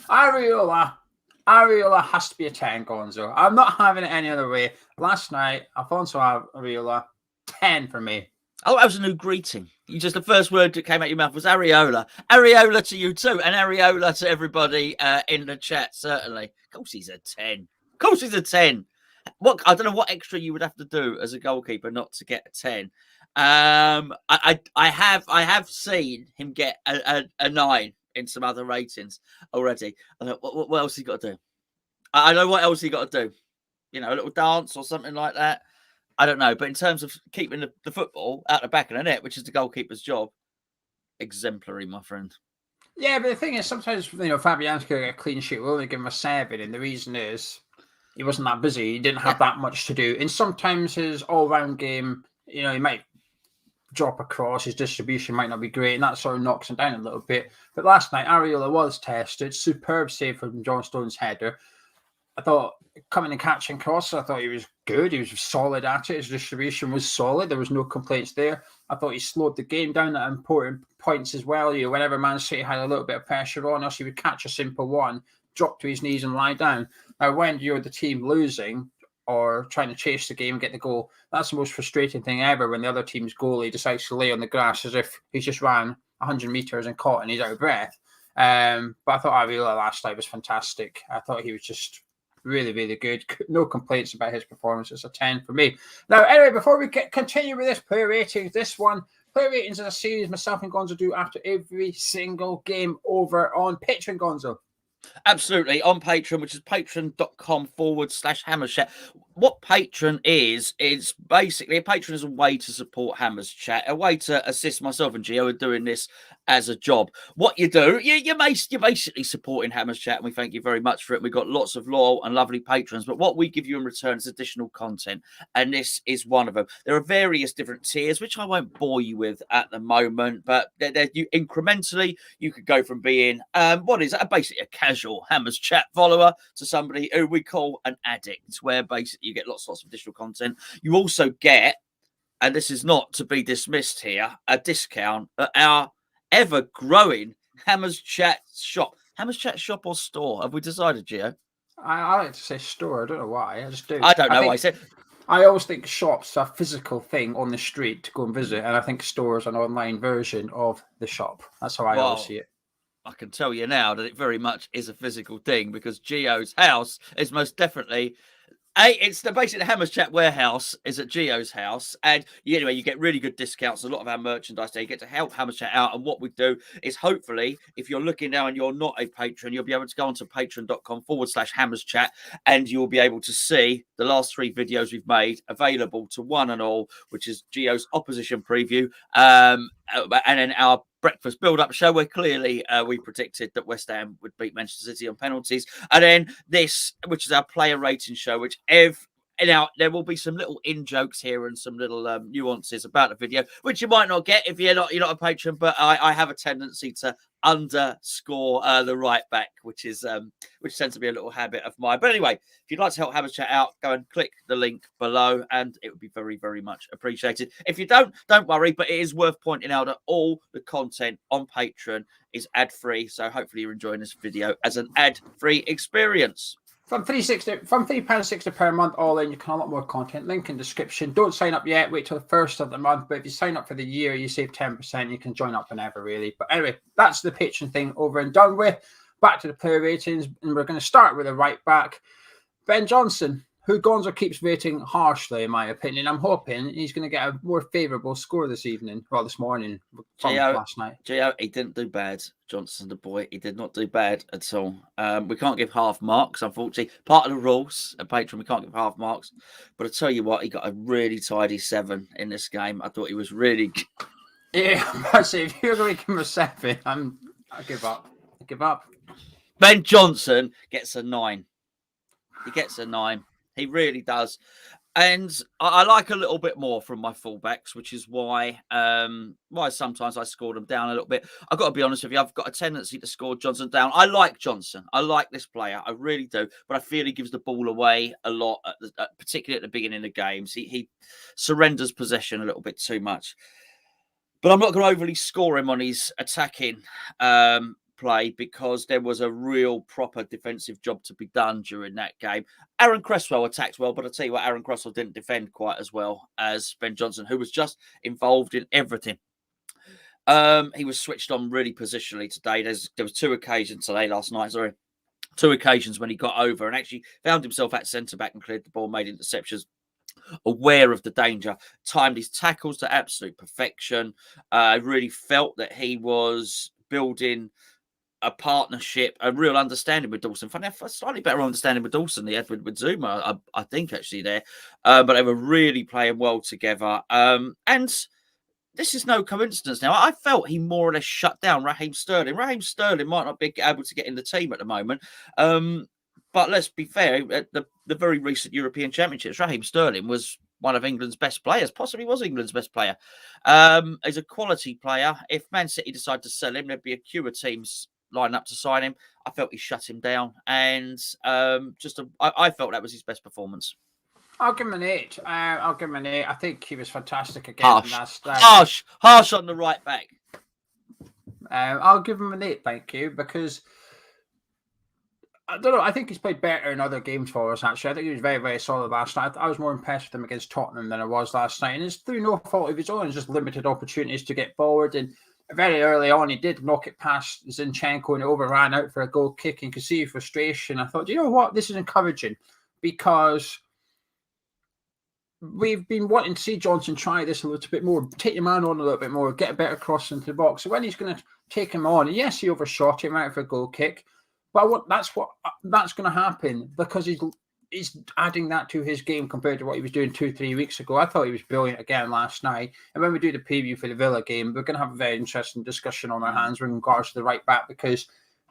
Areola has to be a 10, Gonzo. I'm not having it any other way. Last night, Alfonso Areola, 10 for me. Oh, that was a new greeting. The first word that came out your mouth was Areola. Areola to you too, and Areola to everybody in the chat, certainly. Of course he's a 10. Of course he's a 10. I don't know what extra you would have to do as a goalkeeper not to get a 10. I have seen him get a 9 in some other ratings already. I know, what else he got to do? I know what else he got to do. A little dance or something like that. I don't know. But in terms of keeping the football out the back of the net, which is the goalkeeper's job, exemplary, my friend. Yeah, but the thing is, sometimes, Fabianski get a clean sheet. We'll only give him a 7. And the reason is he wasn't that busy. He didn't have that much to do. And sometimes his all-round game, he might drop across, his distribution might not be great, and that sort of knocks him down a little bit. But last night, Areola was tested. Superb save from John Stone's header. I thought coming and catching crosses, I thought he was good. He was solid at it. His distribution was solid. There was no complaints there. I thought he slowed the game down at important points as well. Whenever Man City had a little bit of pressure on us, he would catch a simple one, drop to his knees and lie down. Now, when you're the team losing or trying to chase the game and get the goal, that's the most frustrating thing ever, when the other team's goalie decides to lay on the grass as if he's just ran 100 metres and caught and he's out of breath. But I thought Areola last night was fantastic. I thought he was just really, really good. No complaints about his performance. It's a 10 for me. Now, anyway, before we continue with this player ratings, player ratings is a series myself and Gonzo do after every single game over on Patreon, Gonzo. Absolutely. On Patreon, which is patreon.com/Hammers Chat. What Patreon is basically, a Patreon is a way to support Hammers Chat, a way to assist myself and Geo in doing this as a job. What you do, you're basically supporting Hammers Chat, and we thank you very much for it. We've got lots of loyal and lovely patrons, but what we give you in return is additional content, and this is one of them. There are various different tiers, which I won't bore you with at the moment, but incrementally, you could go from being, basically a casual Hammers Chat follower to somebody who we call an addict, where basically you get lots of additional content. You also get, and this is not to be dismissed here, a discount at our ever-growing Hammers Chat shop. Hammers Chat shop or store? Have we decided, Gio? I like to say store. I don't know why. I just do. I don't know why I said. I always think shops are a physical thing on the street to go and visit, and I think stores are an online version of the shop. That's how I always see it. I can tell you now that it very much is a physical thing, because Geo's house is most definitely... It's basically the Hammers Chat warehouse is at Geo's house, and anyway, you get really good discounts. A lot of our merchandise there. You get to help Hammers Chat out, and what we do is, hopefully, if you're looking now and you're not a patron, you'll be able to go onto patreon.com/Hammers Chat, and you'll be able to see the last 3 videos we've made available to one and all, which is Geo's opposition preview, and then our breakfast build-up show, where clearly we predicted that West Ham would beat Manchester City on penalties, and then this, which is our player rating show, which now there will be some little in-jokes here and some little nuances about the video, which you might not get if you're not a patron, but I have a tendency to underscore the right back, which tends to be a little habit of mine. But anyway, if you'd like to help Hammers Chat out, go and click the link below, and it would be very, very much appreciated. If you don't worry, but it is worth pointing out that all the content on Patreon is ad-free, so hopefully you're enjoying this video as an ad-free experience. From £3.60 per month all in, you can unlock more content. Link in description. Don't sign up yet. Wait till the 1st of the month. But if you sign up for the year, you save 10%. You can join up whenever, really. But anyway, that's the Patreon thing over and done with. Back to the player ratings, and we're going to start with a right back, Ben Johnson, who Gonzo keeps rating harshly, in my opinion. I'm hoping he's going to get a more favourable score this morning from last night. Gio, he didn't do bad. Johnson, the boy, he did not do bad at all. We can't give half marks, unfortunately. Part of the rules at Patreon, we can't give half marks. But I tell you what, he got a really tidy 7 in this game. I thought he was really good. Yeah, I say, if you're going to give him a 7, I give up. Ben Johnson gets a 9. He gets a 9. He really does. And I like a little bit more from my fullbacks, which is why sometimes I scored them down a little bit. I've got to be honest with you, I've got a tendency to score Johnson down. I like Johnson. I like this player. I really do. But I feel he gives the ball away a lot, particularly at the beginning of games. He surrenders possession a little bit too much. But I'm not going to overly score him on his attacking play because there was a real proper defensive job to be done during that game. Aaron Cresswell attacked well, but I'll tell you what, Aaron Cresswell didn't defend quite as well as Ben Johnson, who was just involved in everything. He was switched on really positionally today. There was two occasions last night, two occasions when he got over and actually found himself at centre-back and cleared the ball, made interceptions, aware of the danger, timed his tackles to absolute perfection. I really felt that he was building a partnership, a real understanding with Dawson. Funny enough, a slightly better understanding with Dawson than Edward with Zuma, I think, actually, there. But they were really playing well together. And this is no coincidence now. I felt he more or less shut down Raheem Sterling. Raheem Sterling might not be able to get in the team at the moment. But let's be fair, at the very recent European Championships, Raheem Sterling was one of England's best players, possibly was England's best player. He's a quality player. If Man City decide to sell him, there'd be a queue of teams lining up to sign him. I felt he shut him down. And I felt that was his best performance. I'll give him an 8. I'll give him an 8. I think he was fantastic again. Harsh on the right back. I'll give him an 8, thank you, because I don't know. I think he's played better in other games for us, actually. I think he was very, very solid last night. I was more impressed with him against Tottenham than I was last night. And it's through no fault of his own. It's just limited opportunities to get forward. And very early on, he did knock it past Zinchenko and it overran out for a goal kick. And you could see frustration. I thought, you know what? This is encouraging because we've been wanting to see Johnson try this a little bit more, take your man on a little bit more, get a better cross into the box. So when he's going to take him on, and yes, he overshot him out for a goal kick, but that's going to happen because he's adding that to his game compared to what he was doing 2-3 weeks ago. I thought he was brilliant again last night. And when we do the preview for the Villa game, we're going to have a very interesting discussion on our hands in regards to the right back, because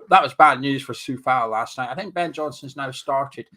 that was bad news for Soufal last night. I think Ben Johnson's now started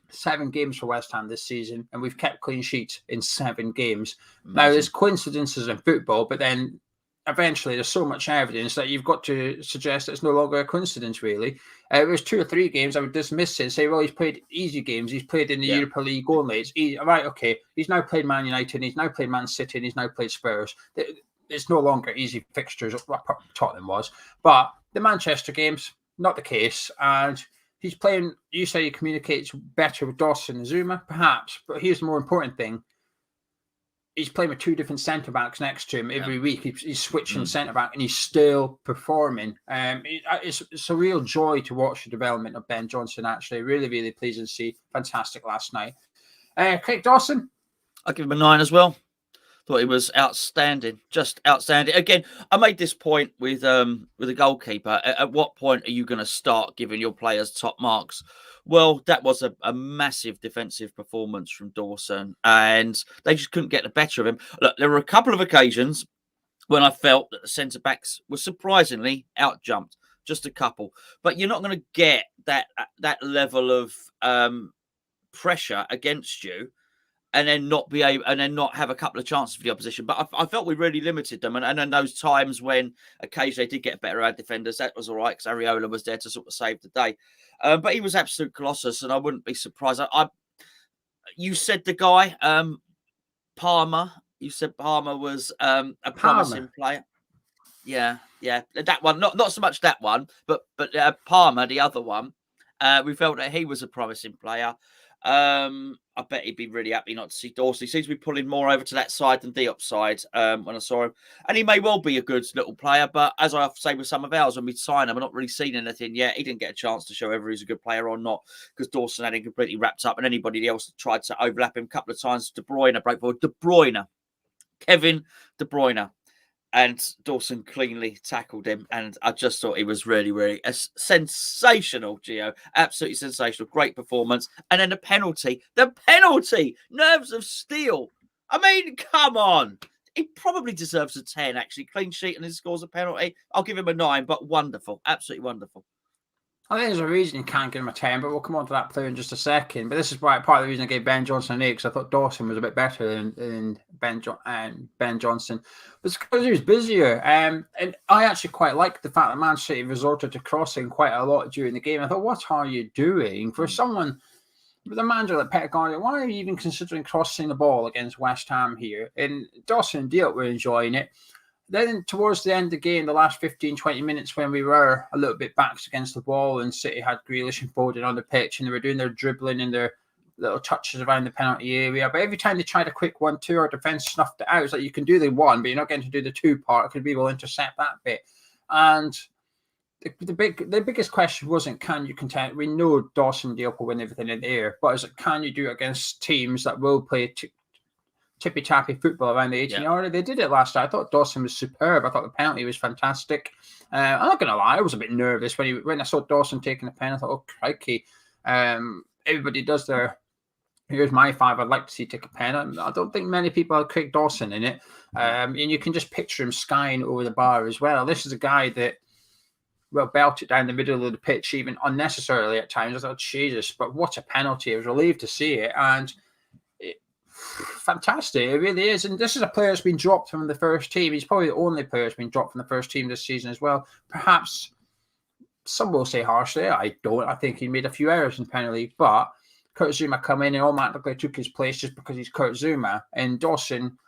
7 games for West Ham this season, and we've kept clean sheets in 7 games. Amazing. Now, there's coincidences in football, but then eventually there's so much evidence that you've got to suggest that it's no longer a coincidence, really. It was 2 or 3 games, I would dismiss it and say, well, he's played easy games. He's played in the Europa League only. It's easy. Right, okay. He's now played Man United, he's now played Man City, and he's now played Spurs. It's no longer easy fixtures, what Tottenham was. But the Manchester games, not the case. And he's playing, you say he communicates better with Dawson and Zuma, perhaps. But here's the more important thing. He's playing with 2 different centre-backs next to him every week. He's switching centre-back and he's still performing. It's a real joy to watch the development of Ben Johnson, actually. Really, really pleasing to see. Fantastic last night. Craig Dawson? I'll give him a 9 as well. Thought he was outstanding, just outstanding. Again, I made this point with the goalkeeper. At what point are you going to start giving your players top marks? Well, that was a massive defensive performance from Dawson, and they just couldn't get the better of him. Look, there were a couple of occasions when I felt that the centre-backs were surprisingly out-jumped, just a couple. But you're not going to get that level of pressure against you and then not have a couple of chances for the opposition. But I felt we really limited them. And then those times when occasionally they did get better at defenders, that was all right because Areola was there to sort of save the day. But he was absolute colossus, and I wouldn't be surprised. You said the guy, Palmer. You said Palmer was a promising player. Yeah. That one, not so much that one, but Palmer, the other one. We felt that he was a promising player. I bet he'd be really happy not to see Dawson. He seems to be pulling more over to that side than Diop's side when I saw him. And he may well be a good little player, but as I say with some of ours, when we sign him, I've not really seen anything yet. He didn't get a chance to show whether he's a good player or not because Dawson had him completely wrapped up and anybody else that tried to overlap him a couple of times. De Bruyne broke forward. Kevin De Bruyne. And Dawson cleanly tackled him. And I just thought he was really, really sensational, Geo. Absolutely sensational. Great performance. And then the penalty. Nerves of steel. I mean, come on. He probably deserves a 10, actually. Clean sheet and he scores a penalty. I'll give him a 9, but wonderful. Absolutely wonderful. I think there's a reason you can't give him a 10, but we'll come on to that player in just a second. But this is part of the reason I gave Ben Johnson an 8, because I thought Dawson was a bit better than Ben Johnson. But it's because he was busier. And I actually quite liked the fact that Man City resorted to crossing quite a lot during the game. I thought, what are you doing? For someone with a manager like Pep Guardiola, why are you even considering crossing the ball against West Ham here? And Dawson and Diop were enjoying it. then towards the end of the game, the last 15, 20 minutes when we were a little bit backs against the wall and City had Grealish and Foden on the pitch and they were doing their dribbling and their little touches around the penalty area. But every time they tried a quick 1-2, our defence snuffed it out. It's like you can do the one, but you're not getting to do the two part because we will intercept that bit. And the biggest question wasn't can you contend. We know Dawson Diop will win everything in the air, but is it can you do it against teams that will play tippy-tappy football around the 18-yard? They did it last night. I thought Dawson was superb. I thought the penalty was fantastic. I'm not going to lie, I was a bit nervous when I saw Dawson taking the pen. I thought, oh, crikey. Everybody does their, here's my 5, I'd like to see take a pen. I don't think many people have Craig Dawson in it. And you can just picture him skying over the bar as well. This is a guy that belted down the middle of the pitch, even unnecessarily at times. I thought, Jesus, but what a penalty. I was relieved to see it. And fantastic, it really is. And this is a player that's been dropped from the first team. He's probably the only player that's been dropped from the first team this season as well. Perhaps some will say harshly. I don't. I think he made a few errors in the penalty, but Kurt Zuma come in and automatically took his place just because he's Kurt Zuma. And Dawson,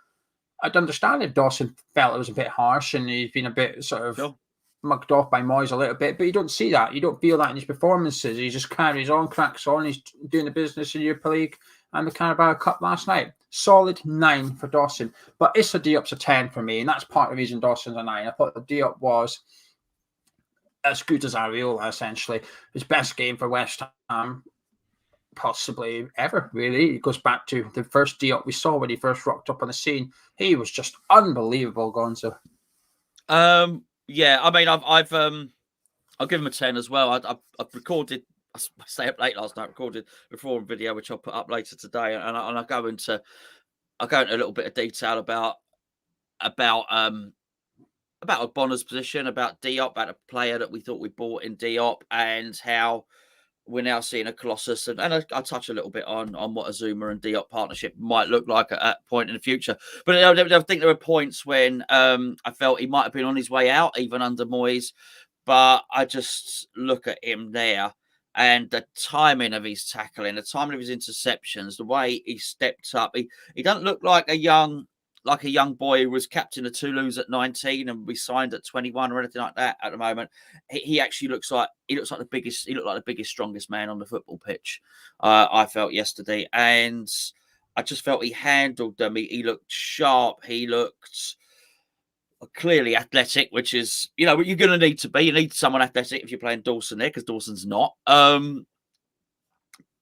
I'd understand if Dawson felt it was a bit harsh and he's been a bit sort of mugged off by Moyes a little bit, but you don't see that. You don't feel that in his performances. He just carries on, cracks on. He's doing the business in Europa League and the Carabao Cup last night. Solid 9 for Dawson. But Issa Diop's a 10 for me, and that's part of the reason Dawson's a 9. I thought the Diop was as good as Areola, essentially. His best game for West Ham, possibly ever, really. It goes back to the first Diop we saw when he first rocked up on the scene. He was just unbelievable, Gonzo. Yeah, I mean, I'll give him a 10 as well. I've recorded. I stayed up late last night. Recorded a forum video which I'll put up later today, and I go into a little bit of detail about Bonner's position, about Diop, about a player that we thought we bought in Diop, and how we're now seeing a Colossus. And I'll touch a little bit on what a Zuma and Diop partnership might look like at a point in the future. But I think there were points when I felt he might have been on his way out, even under Moyes. But I just look at him there and the timing of his tackling, the timing of his interceptions, the way he stepped up. He doesn't look like a young boy who was captain of Toulouse at 19 and we signed at 21 or anything like that at the moment. He actually looks like the biggest, strongest man on the football pitch. I felt yesterday, and I just felt he handled them. He looked sharp. He looked clearly athletic, which is, what you're going to need to be. You need someone athletic if you're playing Dawson there, because Dawson's not.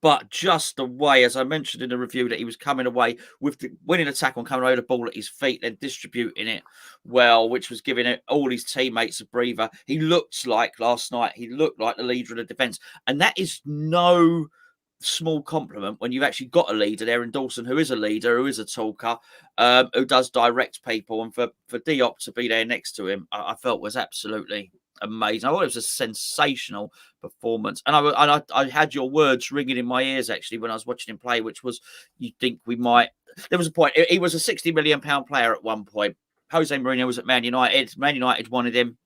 But just the way, as I mentioned in the review, that he was coming away with the winning a tackle and coming away with the ball at his feet, then distributing it well, which was giving all his teammates a breather. He looked like last night, he looked like the leader of the defence. And that is no small compliment when you've actually got a leader there in Dawson, who is a leader, who is a talker, who does direct people. And for Diop to be there next to him, I felt was absolutely amazing. I thought it was a sensational performance, and I had your words ringing in my ears actually when I was watching him play, which was, you think we might. There was a point. He was a £60 million player at one point. Jose Mourinho was at Man United. Man United wanted him,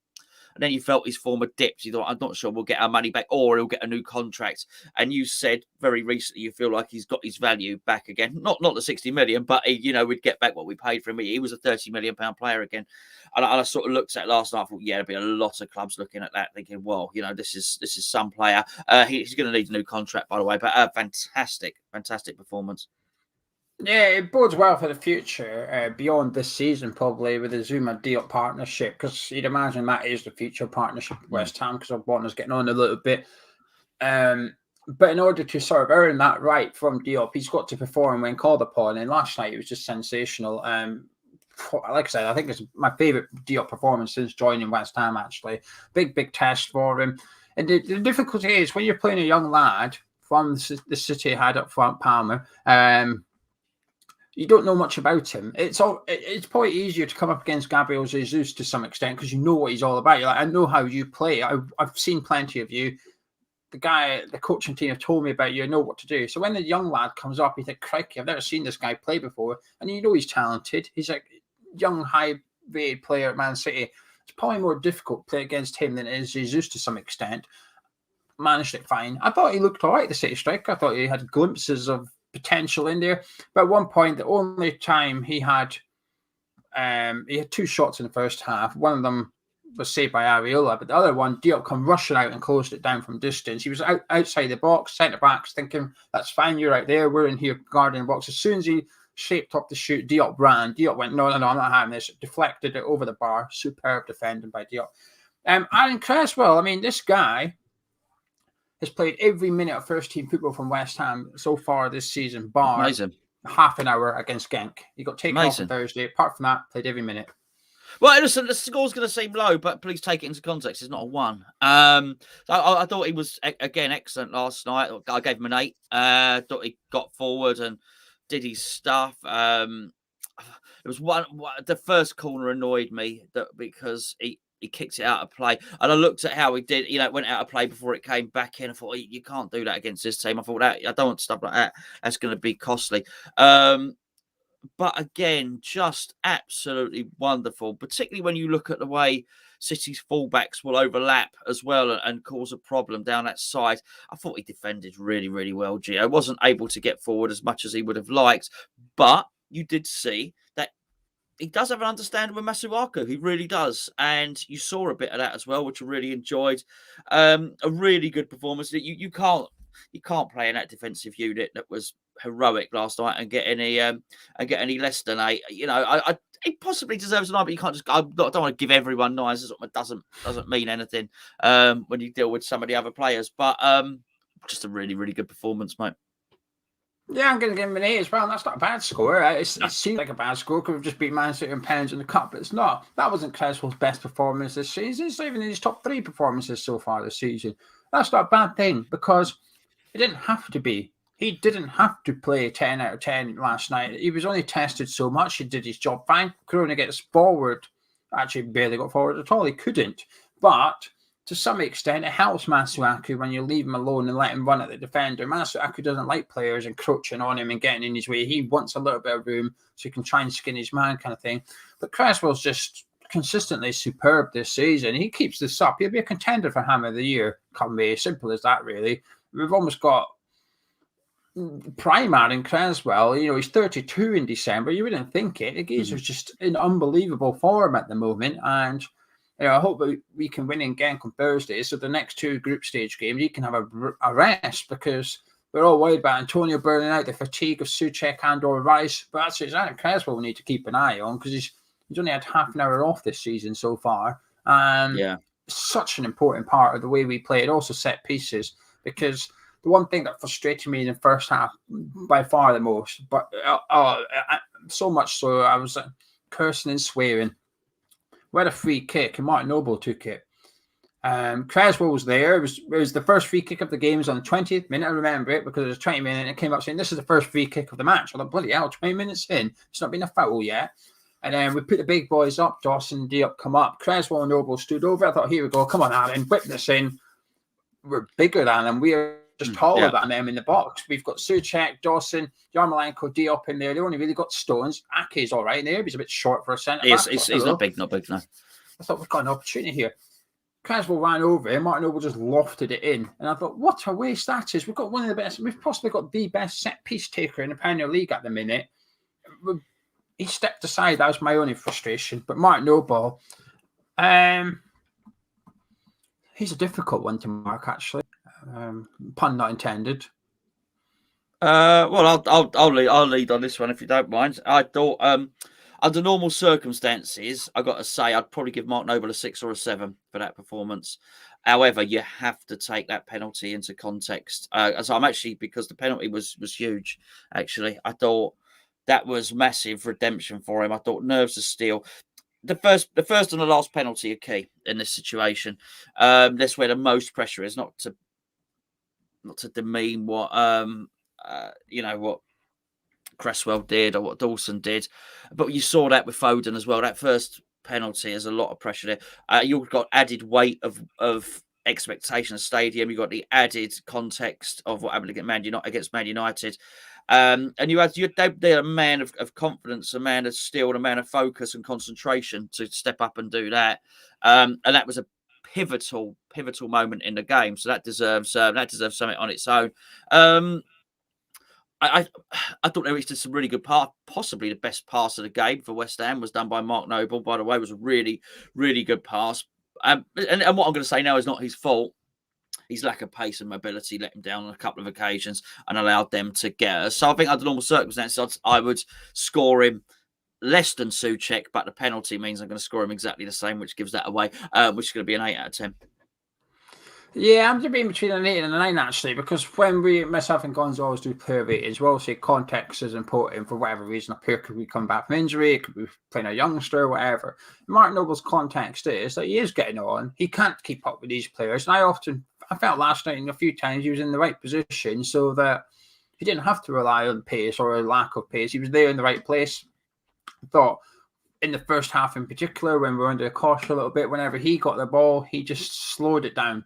and then you felt his form had dipped. You thought, I'm not sure we'll get our money back, or he'll get a new contract. And you said very recently you feel like he's got his value back again. Not the 60 million, but we'd get back what we paid for him. He was a £30 million player again. And I sort of looked at it last night. I thought, yeah, there'll be a lot of clubs looking at that, thinking, well, this is some player. He's going to need a new contract, by the way. But fantastic performance. Yeah, it bodes well for the future, beyond this season, probably, with the Zuma Diop partnership, because you'd imagine that is the future partnership with West Ham, because Bonner's getting on a little bit. But in order to sort of earn that right from Diop, he's got to perform when called upon. And last night, it was just sensational. Like I said, I think it's my favourite Diop performance since joining West Ham, actually. Big test for him. And the difficulty is, when you're playing a young lad from the City had up front, Palmer, you don't know much about him. It's probably easier to come up against Gabriel Jesus to some extent because you know what he's all about. You're like, I know how you play. I've seen plenty of you. The coaching team have told me about you. I know what to do. So when the young lad comes up, you think, crikey, I've never seen this guy play before. And you know he's talented. He's a young, high-rated player at Man City. It's probably more difficult to play against him than it is Jesus to some extent. Managed it fine. I thought he looked all right, the City striker. I thought he had glimpses of potential in there. But at one point, the only time he had He had 2 shots in the first half. One of them was saved by Areola, but the other one, Diop come rushing out and closed it down from distance. He was outside the box, centre backs thinking, that's fine, you're out there, we're in here guarding the box. As soon as he shaped up the shoot, Diop ran. Diop went, no, I'm not having this. Deflected it over the bar. Superb defending by Diop. Aaron Cresswell, I mean, this guy has played every minute of first-team football from West Ham so far this season, bar Amazing. half an hour against Genk. He got taken off on Thursday. Apart from that, played every minute. Well, listen, the score's going to seem low, but please take it into context. It's not a 1. So I thought he was, again, excellent last night. I gave him an 8. Thought he got forward and did his stuff. It was the first corner annoyed me because he kicked it out of play. And I looked at how he did, it went out of play before it came back in. I thought, you can't do that against this team. I thought, I don't want stuff like that. That's going to be costly. But again, just absolutely wonderful, particularly when you look at the way City's fullbacks will overlap as well and cause a problem down that side. I thought he defended really, really well, Gio. Wasn't able to get forward as much as he would have liked, but you did see that he does have an understanding with Masuaku. He really does. And you saw a bit of that as well, which I really enjoyed. A really good performance. You can't play in that defensive unit that was heroic last night and get any less than 8. He possibly deserves a 9, but you can't just. I don't want to give everyone 9s. It doesn't mean anything when you deal with some of the other players. But just a really, really good performance, mate. Yeah, I'm going to give him an 8 as well. That's not a bad score. It seems like a bad score because we've just beat Man City and Pens in the Cup, but it's not. That wasn't Cresswell's best performance this season. It's not even in his top 3 performances so far this season. That's not a bad thing because it didn't have to be. He didn't have to play 10 out of 10 last night. He was only tested so much. He did his job fine. Corona gets forward. Actually, barely got forward at all. He couldn't. But to some extent, it helps Masuaku when you leave him alone and let him run at the defender. Masuaku doesn't like players encroaching on him and getting in his way. He wants a little bit of room so he can try and skin his man kind of thing. But Cresswell's just consistently superb this season. He keeps this up. He'll be a contender for Hammer of the Year. Can be simple as that, really. We've almost got prime Aaron Cresswell. He's 32 in December. You wouldn't think it. The geezer's just in unbelievable form at the moment. And I hope we can win in Genk on Thursday. So the next 2 group stage games, he can have a rest because we're all worried about Antonio burning out, the fatigue of Souček and/or Rice. But actually, it's Aaron Cresswell we need to keep an eye on because he's only had half an hour off this season so far. And such an important part of the way we play. It also set pieces because the one thing that frustrated me in the first half by far the most, but so much so I was cursing and swearing. We had a free kick and Martin Noble took it. Cresswell was there. It was the first free kick of the game. It was on the 20th minute. I remember it because it was 20 minutes and it came up saying this is the first free kick of the match. I thought, bloody hell, 20 minutes in. It's not been a foul yet. And then we put the big boys up. Dawson and Diop come up. Cresswell and Noble stood over. I thought, here we go. Come on, Alan. Whip this in. We're bigger than them. We're just taller than them in the box. We've got Souček, Dawson, Yarmolenko, Diop in there. They only really got Stones. Ake's all right in there. He's a bit short for a centre back. He's not big, no. I thought we've got an opportunity here. Cresswell ran over him. Martin Noble just lofted it in. And I thought, what a waste that is. We've got one of the best. We've possibly got the best set piece taker in the Premier League at the minute. He stepped aside. That was my only frustration. But Martin Noble, he's a difficult one to mark, actually. Pun not intended. Well, I'll lead on this one if you don't mind. I thought under normal circumstances, I got to say I'd probably give Mark Noble a 6 or a 7 for that performance. However, you have to take that penalty into context. So I'm actually, because the penalty was huge. Actually, I thought that was massive redemption for him. I thought nerves of steel. The first and the last penalty are key in this situation. That's where the most pressure is. Not to demean what what Cresswell did or what Dawson did, but you saw that with Foden as well. That first penalty has a lot of pressure there. You've got added weight of expectation of stadium. You've got the added context of what happened against Man United. And they're a man of confidence, a man of steel, a man of focus and concentration to step up and do that. And that was a pivotal moment in the game. So that deserves something on its own. I I thought they reached some really good pass. Possibly the best pass of the game for West Ham was done by Mark Noble. By the way, it was a really, really good pass. And what I'm going to say now is not his fault. His lack of pace and mobility let him down on a couple of occasions and allowed them to get us. So I think under normal circumstances, I would score him less than Souček, but the penalty means I'm going to score him exactly the same, which gives that away, which is going to be an 8 out of 10. Yeah, I'm debating between an 8 and a 9 actually, because when myself and Gonzo always do player ratings, we all say context is important for whatever reason. A player could be coming back from injury, it could be playing a youngster, whatever. Mark Noble's context is that he is getting on. He can't keep up with these players. And I felt last night in a few times he was in the right position so that he didn't have to rely on pace or a lack of pace. He was there in the right place. I thought in the first half in particular, when we were under the cosh a little bit, whenever he got the ball, he just slowed it down.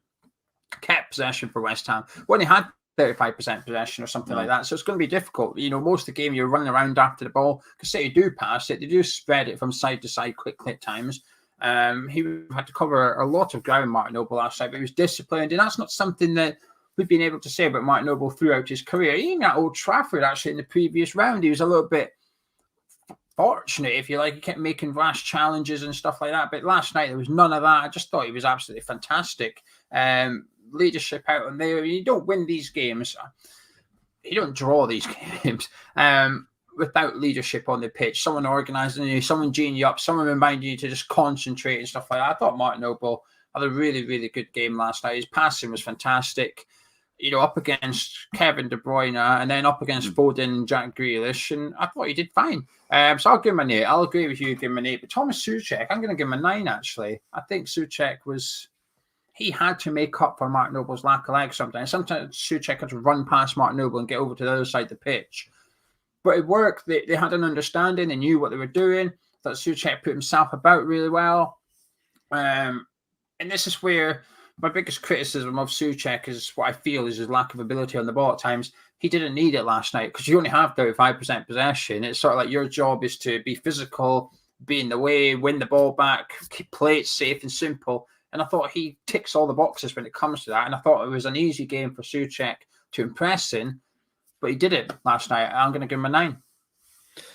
Kept possession for West Ham when he had 35% possession or something like that. So it's going to be difficult. Most of the game you're running around after the ball because say you do pass it, they do spread it from side to side quickly at times. He had to cover a lot of ground, Mark Noble, last night, but he was disciplined, and that's not something that we've been able to say about Mark Noble throughout his career. Even at Old Trafford, actually, in the previous round, he was a little bit fortunate, if you like. He kept making rash challenges and stuff like that, but last night there was none of that. I just thought he was absolutely fantastic. Leadership out on there. You don't win these games. You don't draw these games without leadership on the pitch. Someone organising you, someone geeing you up, someone reminding you to just concentrate and stuff like that. I thought Mark Noble had a really, really good game last night. His passing was fantastic. Up against Kevin De Bruyne and then up against Foden and Jack Grealish, and I thought he did fine. So I'll give him an 8. I'll agree with you, give him an 8. But Thomas Souček, I'm going to give him a 9, actually. I think Souček he had to make up for Mark Noble's lack of legs sometimes. Sometimes Souček had to run past Mark Noble and get over to the other side of the pitch. But it worked. They had an understanding. They knew what they were doing. That Souček put himself about really well. And this is where my biggest criticism of Souček is what I feel is his lack of ability on the ball at times. He didn't need it last night because you only have 35% possession. It's sort of like your job is to be physical, be in the way, win the ball back, play it safe and simple. And I thought he ticks all the boxes when it comes to that. And I thought it was an easy game for Souček to impress in, but he did it last night. I'm going to give him a 9.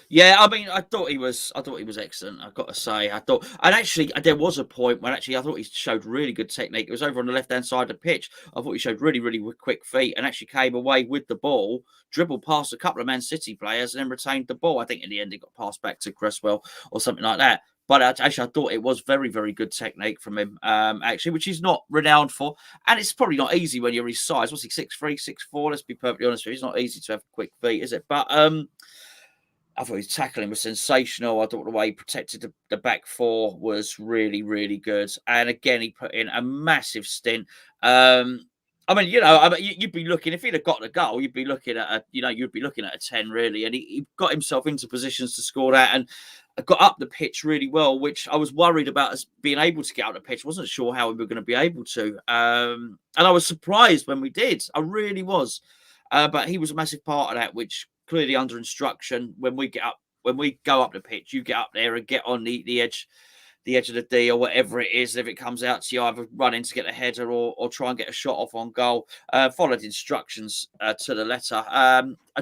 Yeah, I mean, I thought he was excellent. I've got to say, and actually, there was a point when I thought he showed really good technique. It was over on the left-hand side of the pitch. I thought he showed really, really quick feet and actually came away with the ball, dribbled past a couple of Man City players, and then retained the ball. I think in the end, it got passed back to Cresswell or something like that. But actually, I thought it was very, very good technique from him, actually, which he's not renowned for. And it's probably not easy when you're his size. What's he, 6'3", 6'4"? Let's be perfectly honest with you. It's not easy to have quick feet, is it? But I thought his tackling was sensational. I thought the way he protected the back four was really, really good. And again, he put in a massive stint. You'd be looking, if he'd have got the goal, you'd be looking at a 10 really. And he got himself into positions to score that and got up the pitch really well, which I was worried about us being able to get out the pitch. Wasn't sure how we were going to be able to. And I was surprised when we did. I really was. But he was a massive part of that, which clearly under instruction, when we go up the pitch, you get up there and get on the edge of the D or whatever it is. If it comes out to you, either run in to get a header or try and get a shot off on goal. Followed instructions to the letter.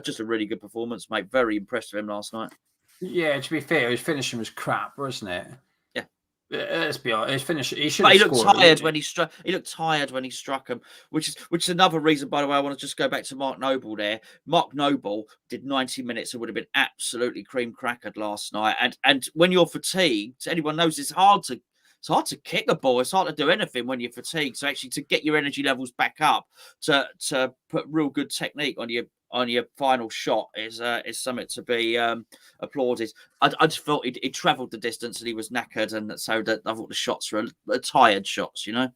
Just a really good performance, mate. Very impressed with him last night. Yeah, to be fair, his finishing was crap, wasn't it? Yeah. Let's be honest. His finish. He should. But he looked tired when he struck. He looked tired when he struck him, which is another reason. By the way, I want to just go back to Mark Noble there. Mark Noble did 90 minutes and would have been absolutely cream crackered last night. And when you're fatigued, anyone knows it's hard to kick a ball. It's hard to do anything when you're fatigued. So actually, to get your energy levels back up, to put real good technique on your final shot is something to be applauded. I just felt he travelled the distance and he was knackered, and so that I thought the shots were tired shots, you know.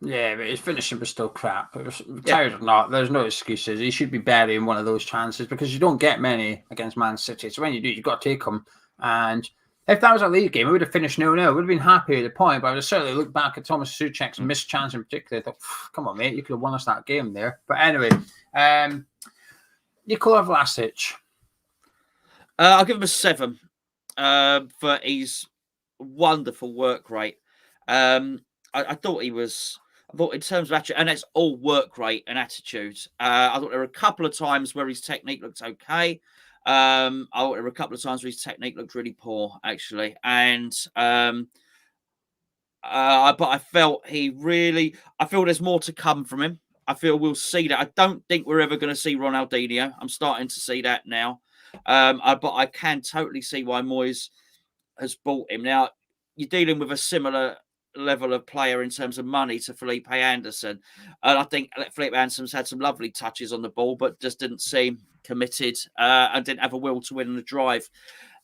Yeah, but his finishing was still crap. It was tired or not, there's no excuses. He should be burying one of those chances because you don't get many against Man City. So when you do, you've got to take them. And if that was a league game, it would have finished 0-0. Would have been happy at the point, but I would have certainly looked back at Thomas Souček's missed chance in particular. I thought, come on, mate, you could have won us that game there. But anyway, Nikola Vlasic. I'll give him a 7 for his wonderful work rate. I thought he was I thought in terms of attitude, and it's all work rate and attitude. I thought there were a couple of times where his technique looked okay. I thought there were a couple of times where his technique looked really poor, actually. And but I felt I feel there's more to come from him. I feel we'll see that. I don't think we're ever going to see Ronaldinho. I'm starting to see that now. But I can totally see why Moyes has bought him. Now, you're dealing with a similar level of player in terms of money to Felipe Anderson. And I think Felipe Anderson's had some lovely touches on the ball, but just didn't seem committed and didn't have a will to win in the drive.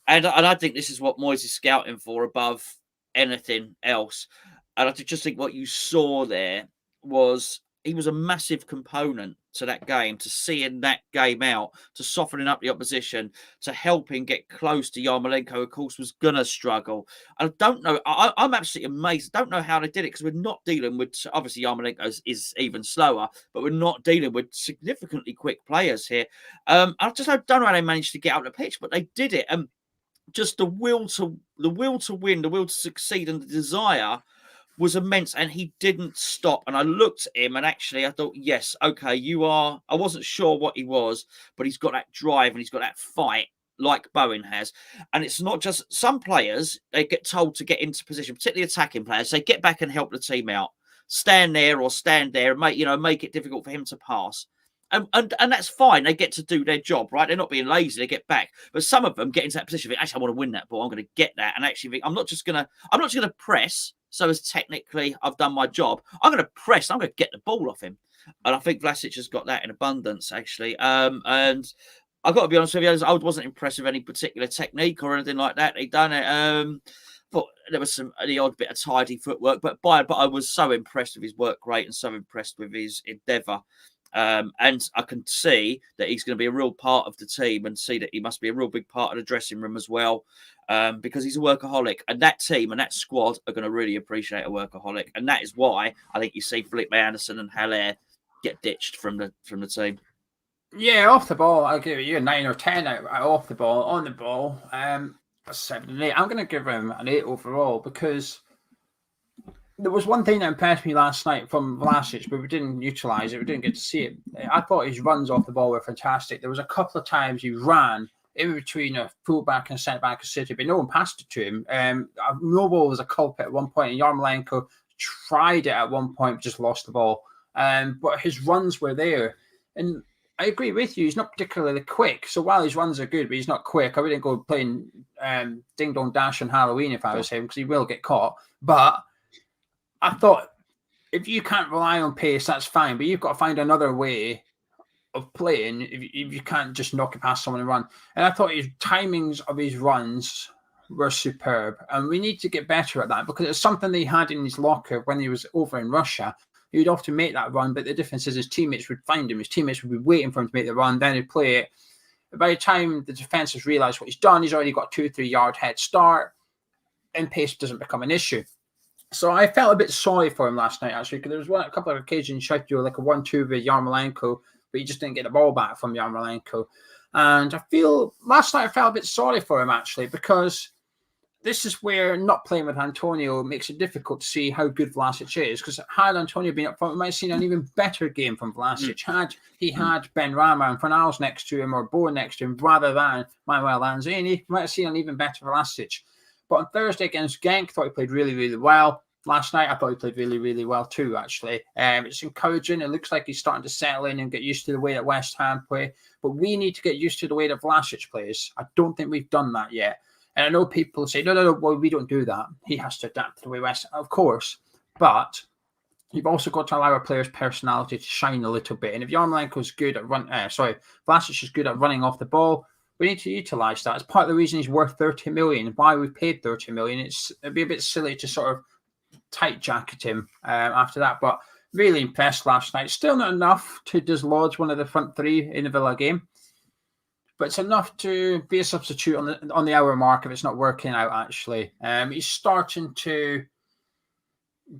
And I think this is what Moyes is scouting for above anything else. And I just think what you saw there was he was a massive component to that game, to seeing that game out, to softening up the opposition, to helping get close to Yarmolenko, of course, was going to struggle. I don't know. I'm absolutely amazed. I don't know how they did it because we're not dealing with, obviously, Yarmolenko is even slower, but we're not dealing with significantly quick players here. I don't know how they managed to get out the pitch, but they did it. Just the will to win, the will to succeed, and the desire was immense, and he didn't stop. And I looked at him, and actually, I thought, yes, okay, you are. I wasn't sure what he was, but he's got that drive and he's got that fight like Bowen has. And it's not just some players; they get told to get into position, particularly attacking players. They get back and help the team out, stand there, and make it difficult for him to pass. And that's fine. They get to do their job, right? They're not being lazy. They get back. But some of them get into that position. Think, actually, I want to win that ball. I'm going to get that. And actually, think, I'm not just going to press. So as technically, I've done my job. I'm going to press. I'm going to get the ball off him. And I think Vlasic has got that in abundance, actually. And I've got to be honest with you, I wasn't impressed with any particular technique or anything like that. He'd done it. But there was the odd bit of tidy footwork. But I was so impressed with his work rate and so impressed with his endeavour. And I can see that he's going to be a real part of the team and see that he must be a real big part of the dressing room as well, because he's a workaholic. And that team and that squad are going to really appreciate a workaholic. And that is why I think you see Felipe Anderson and Haller get ditched from the team. Yeah, off the ball, I'll give you a 9 or 10 out off the ball. On the ball, 7 and 8. I'm going to give him an 8 overall because there was one thing that impressed me last night from Vlasic, but we didn't utilise it. We didn't get to see it. I thought his runs off the ball were fantastic. There was a couple of times he ran in between a fullback and centre back of City, but no one passed it to him. Noble was a culprit at one point, and Yarmolenko tried it at one point, just lost the ball. But his runs were there. And I agree with you. He's not particularly quick. So while his runs are good, but he's not quick, I wouldn't go playing Ding Dong Dash on Halloween if I was him, because he will get caught. But I thought if you can't rely on pace, that's fine. But you've got to find another way of playing if you can't just knock it past someone and run. And I thought his timings of his runs were superb. And we need to get better at that because it's something that he had in his locker when he was over in Russia. He would often make that run, but the difference is his teammates would find him. His teammates would be waiting for him to make the run, then he'd play it. By the time the defence has realised what he's done, he's already got 2-3 yard head start, and pace doesn't become an issue. So I felt a bit sorry for him last night, actually, because there was a couple of occasions he tried to do like a 1-2 with Yarmolenko, but he just didn't get the ball back from Yarmolenko. And I feel last night I felt a bit sorry for him, actually, because this is where not playing with Antonio makes it difficult to see how good Vlasic is. Because had Antonio been up front, we might have seen an even better game from Vlasic. Had he had Ben Rama and Fornals next to him or Bowen next to him rather than Manuel Lanzini, we might have seen an even better Vlasic. But on Thursday against Genk, I thought he played really, really well. Last night, I thought he played really, really well too, actually. It's encouraging. It looks like he's starting to settle in and get used to the way that West Ham play. But we need to get used to the way that Vlasic plays. I don't think we've done that yet. And I know people say, no, well, we don't do that. He has to adapt to the way West Ham, of course. But you've also got to allow a player's personality to shine a little bit. And if Yarmolenko's good at Vlasic is good at running off the ball, we need to utilise that. It's part of the reason he's worth 30 million. Why we paid 30 million. It'd be a bit silly to sort of tight jacket him after that. But really impressed last night. Still not enough to dislodge one of the front three in the Villa game. But it's enough to be a substitute on the hour mark if it's not working out, actually. He's starting to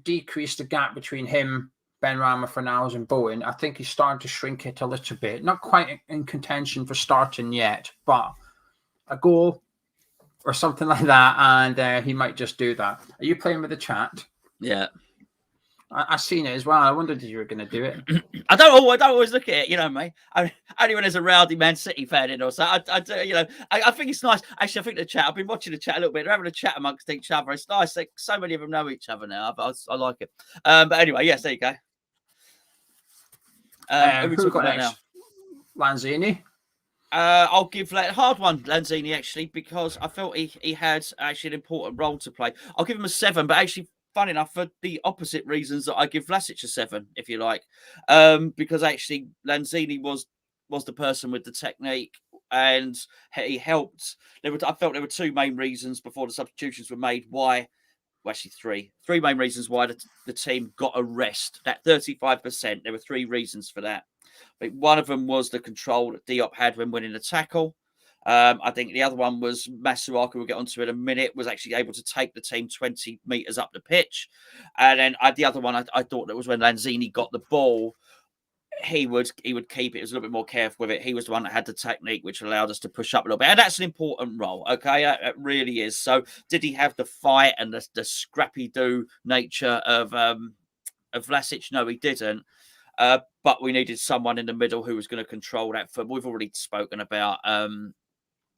decrease the gap between him, Ben Rama, Fornals and Bowen. I think he's starting to shrink it a little bit. Not quite in contention for starting yet, but a goal or something like that, and he might just do that. Are you playing with the chat? Yeah. I seen it as well. I wondered if you were going to do it. I don't always look at it, you know, mate. Only when there's a rowdy Man City fan in or so. I do, you know, I think it's nice. Actually, I think the chat. I've been watching the chat a little bit. They're having a chat amongst each other. It's nice. Like, so many of them know each other now. I like it. But anyway, yes, there you go. Who we talking about now? Lanzini. I'll give that hard one, Lanzini, actually, because I felt he had actually an important role to play. I'll give him a 7, but actually, fun enough, for the opposite reasons that I give Vlasic a 7, if you like, because actually Lanzini was the person with the technique, and he helped. I felt there were 2 main reasons before the substitutions were made why. Well, actually, three main reasons why the team got a rest. That 35%, there were 3 reasons for that. I think one of them was the control that Diop had when winning the tackle. I think the other one was Masuaku, we'll get onto in a minute, was actually able to take the team 20 metres up the pitch. And then the other one, I thought that was when Lanzini got the ball, he would keep it. He was a little bit more careful with it. He was the one that had the technique, which allowed us to push up a little bit. And that's an important role, okay? It really is. So did he have the fight and the scrappy-do nature of Vlasic? No, he didn't. But we needed someone in the middle who was going to control that football. We've already spoken about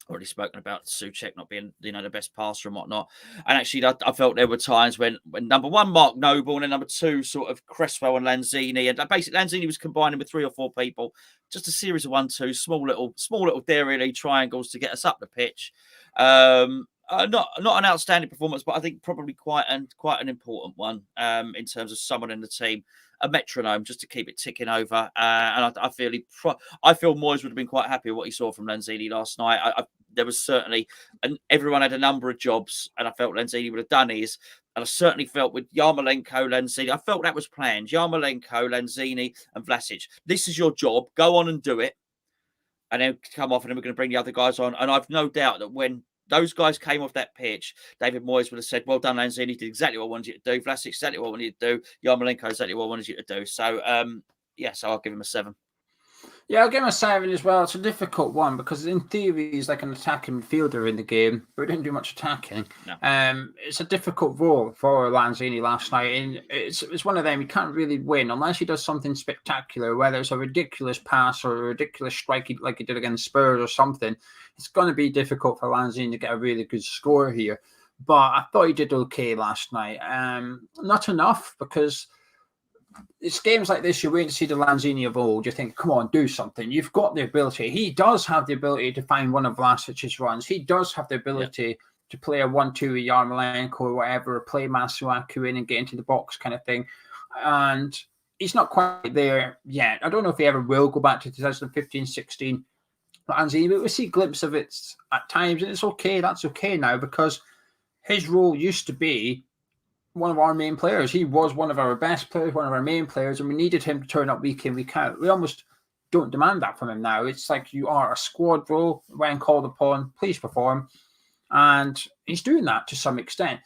Souček not being, you know, the best passer and whatnot. And actually, I felt there were times when number 1, Mark Noble, and then number 2, sort of Cresswell and Lanzini. And basically, Lanzini was combining with 3 or 4 people, just a series of 1-2, small little dairy triangles to get us up the pitch. Not an outstanding performance, but I think probably quite an important one in terms of someone in the team. A metronome just to keep it ticking over, and I feel Moyes would have been quite happy with what he saw from Lanzini last night. There was certainly, and everyone had a number of jobs, and I felt Lanzini would have done his. And I certainly felt with Yarmolenko, Lanzini, I felt that was planned. Yarmolenko, Lanzini, and Vlasic. This is your job. Go on and do it, and then come off, and then we're going to bring the other guys on. And I've no doubt that when those guys came off that pitch, David Moyes would have said, well done, Lanzini, did exactly what I wanted you to do. Vlasic, exactly what I wanted you to do. Yarmolenko, exactly what I wanted you to do. So, so I'll give him a 7. Yeah, I'll give him a 7 as well. It's a difficult one because in theory he's like an attacking midfielder in the game, but he didn't do much attacking. No. It's a difficult role for Lanzini last night, and it's one of them you can't really win unless he does something spectacular, whether it's a ridiculous pass or a ridiculous strike like he did against Spurs or something. It's going to be difficult for Lanzini to get a really good score here. But I thought he did okay last night. Not enough because it's games like this, you're waiting to see the Lanzini of old. You think, come on, do something. You've got the ability. He does have the ability to find one of Vlasic's runs. He does have the ability to play a 1-2 with Yarmolenko or whatever, play Masuaku in and get into the box kind of thing. And he's not quite there yet. I don't know if he ever will go back to 2015-16. Lanzini, but we see glimpses of it at times, and it's okay. That's okay now because his role used to be one of our main players. He was one of our best players, one of our main players, and we needed him to turn up week in, week out. We almost don't demand that from him now. It's like you are a squad role when called upon, please perform. And he's doing that to some extent.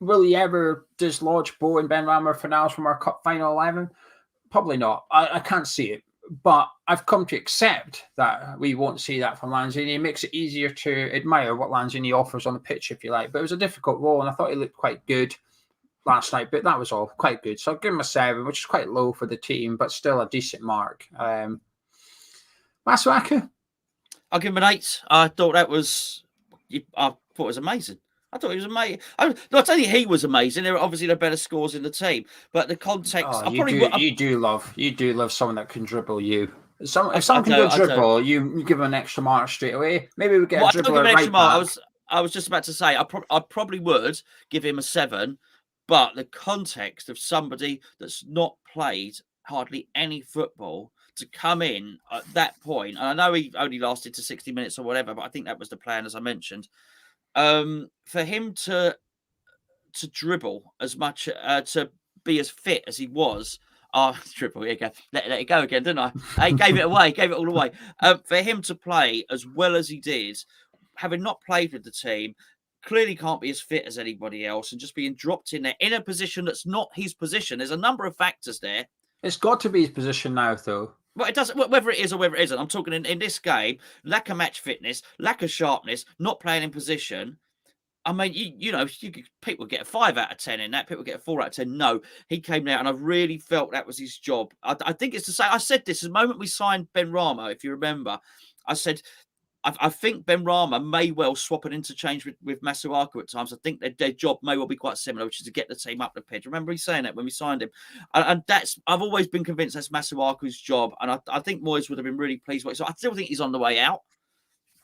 Will he ever dislodge Bo and Ben Rama Fornals from our Cup Final 11? Probably not. I can't see it. But I've come to accept that we won't see that from Lanzini. It makes it easier to admire what Lanzini offers on the pitch, if you like. But it was a difficult role, and I thought he looked quite good last night, but that was all quite good. So I'll give him a 7, which is quite low for the team, but still a decent mark. Masuaku? I'll give him an 8. I thought it was amazing. I thought he was amazing. Not only he was amazing, there were obviously the better scores in the team, but the context. Oh, you do love someone that can dribble you. If someone can go dribble, you give him an extra mark straight away. Maybe we get a dribbler right back. I was just about to say I probably would give him a 7, but the context of somebody that's not played hardly any football to come in at that point, and I know he only lasted to 60 minutes or whatever, but I think that was the plan, as I mentioned. For him to dribble as much, to be as fit as he was, dribble, here you go. Let it go again, didn't I? I gave it away, gave it all away. For him to play as well as he did, having not played with the team, clearly can't be as fit as anybody else, and just being dropped in there in a position that's not his position. There's a number of factors there. It's got to be his position now, though. Well, it doesn't, whether it is or whether it isn't. I'm talking in this game, lack of match fitness, lack of sharpness, not playing in position. I mean, people get a 5 out of 10 in that. People get a 4 out of 10. No, he came out, and I really felt that was his job. I think it's the same. I said this the moment we signed Ben Rama, if you remember. I said, I think Ben Rama may well swap an interchange with Masuaku at times. I think their job may well be quite similar, which is to get the team up the pitch. Remember he saying that when we signed him? And I've always been convinced that's Masuaku's job. And I think Moyes would have been really pleased with it. So I still think he's on the way out.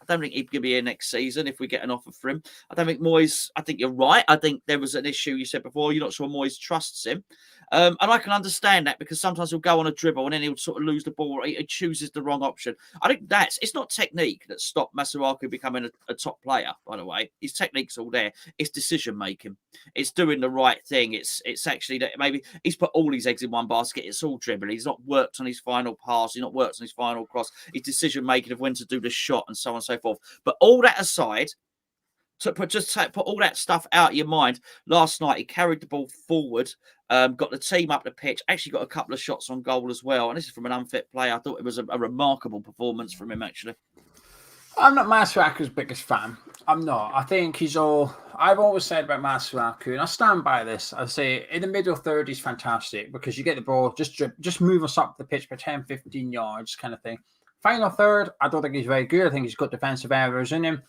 I don't think he'd be here next season if we get an offer for him. I don't think Moyes, I think you're right. I think there was an issue you said before. You're not sure Moyes trusts him. And I can understand that because sometimes he'll go on a dribble and then he'll sort of lose the ball. Or he chooses the wrong option. I think it's not technique that stopped Masuaku becoming a top player, by the way. His technique's all there. It's decision making. It's doing the right thing. It's actually that maybe he's put all his eggs in one basket. It's all dribbling. He's not worked on his final pass. He's not worked on his final cross. His decision making of when to do the shot and so on and so forth. But all that aside, put all that stuff out of your mind. Last night, he carried the ball forward, got the team up the pitch, actually got a couple of shots on goal as well. And this is from an unfit player. I thought it was a remarkable performance from him, actually. I'm not Masuaku's biggest fan. I'm not. I think I've always said about Masuaku, and I stand by this. I say in the middle third, he's fantastic because you get the ball, just move us up the pitch for 10, 15 yards kind of thing. Final third, I don't think he's very good. I think he's got defensive errors in him.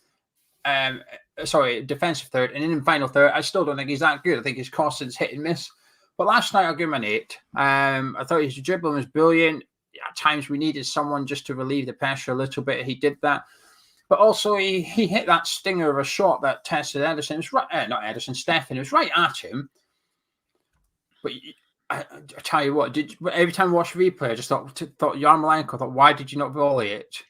Defensive third. And in final third, I still don't think he's that good. I think his crossing's hit and miss. But last night, I'll give him an 8. I thought his dribbling was brilliant. At times, we needed someone just to relieve the pressure a little bit. He did that. But also, he hit that stinger of a shot that tested Ederson. It was right, not Ederson, Stefan. It was right at him. But I tell you what, every time I watched the replay, I just thought Yarmolenko, why did you not volley it?